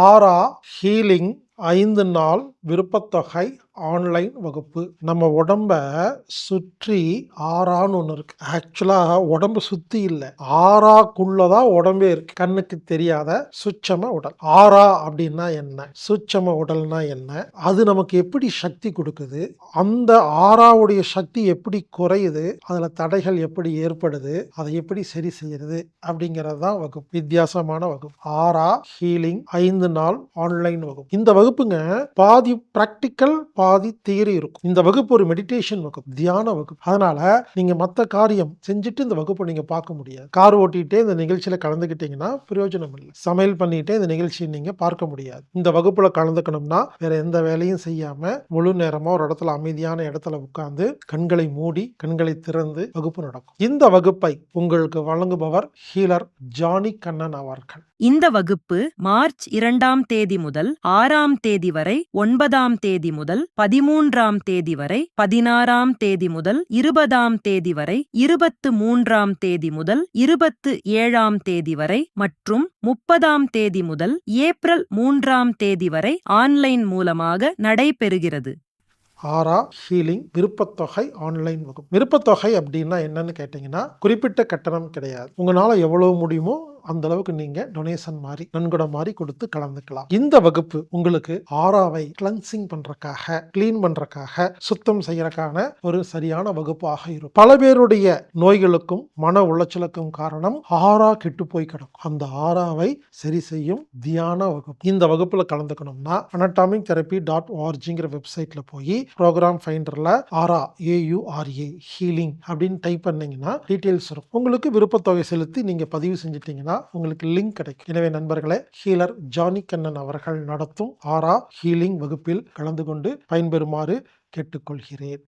ஆரா ஹீலிங் 5 நாள் விருப்பத்தொகை ஆன்லைன் வகுப்பு. நம்ம உடம்ப சுற்றி ஆறான்னு ஒண்ணு இருக்கு. ஆக்சுவலா உடம்பு சுத்தி இல்ல, ஆறாக்குள்ளதான் உடம்பே இருக்கு. கண்ணுக்கு தெரியாத சூட்சும உடல். ஆறா அப்படின்னா என்ன, சூட்சும உடல்னா என்ன, அது நமக்கு எப்படி சக்தி கொடுக்குது, அந்த ஆறாவுடைய சக்தி எப்படி குறையுது, அதுல தடைகள் எப்படி ஏற்படுது, அதை எப்படி சரி செய்யறது அப்படிங்கிறது தான் வகுப்பு. வித்தியாசமான வகுப்பு. ஆரா ஹீலிங் 5 நாள் ஆன்லைன் வகுப்பு. இந்த வகுப்புங்க பாதி பிராக்டிக்கல் பாதி தியரி இருக்கும். இந்த வகுப்பு ஒரு மெடிடேஷன் வகுப்பு, தியான வகுப்பு. அதனால நீங்க மத்த காரியம் செஞ்சுட்டு இந்த வகுப்பை நீங்க பார்க்க முடியாது. கார் ஓட்டிட்டே இந்த நிகழ்ச்சியில கலந்துக்கிட்டீங்கன்னா பிரயோஜனம் இல்லை. சமையல் பண்ணிட்டே இந்த நிகழ்ச்சியை நீங்க பார்க்க முடியாது. இந்த வகுப்புல கலந்துக்கணும்னா வேற எந்த வேலையும் செய்யாம முழு நேரமா ஒரு இடத்துல அமைதியான இடத்துல உட்கார்ந்து கண்களை மூடி கண்களை திறந்து வகுப்பு நடக்கும். இந்த வகுப்பை உங்களுக்கு வழங்குபவர் ஹீலர் ஜானி கண்ணன் அவர்கள். இந்த வகுப்பு மார்ச் 2ஆம் தேதி முதல் 6ஆம் தேதி வரை, 9ஆம் தேதி முதல் 13ஆம் தேதி வரை, 16ஆம் தேதி முதல் 20ஆம் தேதி வரை, 23ஆம் தேதி முதல் 27ஆம் தேதி வரை மற்றும் 30ஆம் தேதி முதல் ஏப்ரல் 3ஆம் தேதி வரை ஆன்லைன் மூலமாக நடைபெறுகிறது. ஆரா ஹீலிங் விருப்பத்தொகை ஆன்லைன் வகுப்பு. விருப்பத்தொகை அப்படின்னா என்னன்னு கேட்டீங்கன்னா, குறிப்பிட்ட கட்டணம் கிடையாது. உங்களால எவ்வளவு முடியுமோ அந்த அளவுக்கு நீங்க டொனேஷன் மாதிரி நன்கொடை மாதிரி கொடுத்து கலந்துக்கலாம். இந்த வகுப்பு உங்களுக்கு ஆராவை கிளன்சிங் பண்றதுக்காக, கிளீன் பண்றதுக்காக, சுத்தம் செய்யறதுக்கான ஒரு சரியான வகுப்பாக இருக்கும். பல பேருடைய நோய்களுக்கும் மன உளைச்சலுக்கும் காரணம் ஆரா கெட்டு போய் கிடக்கும். அந்த ஆராவை சரி செய்யும் தியான வகுப்பு. இந்த வகுப்புல கலந்துக்கணும்னா anatomictherapy.orgங்கிற வெப்சைட்ல போய் ப்ரோக்ராம் ஃபைண்டர்ல ஆரா AURA ஹீலிங் அப்படின்னு டைப் பண்ணீங்கன்னா டீடைல்ஸ் இருக்கும். உங்களுக்கு விருப்பத்தொகை செலுத்தி நீங்க பதிவு செஞ்சிட்டீங்கன்னா உங்களுக்கு லிங்க் கிடைக்கும். எனவே நண்பர்களே, ஹீலர் ஜானி கண்ணன் அவர்கள் நடத்தும் ஆரா ஹீலிங் வகுப்பில் கலந்து கொண்டு பயன்பெறுமாறு கேட்டுக்கொள்கிறேன்.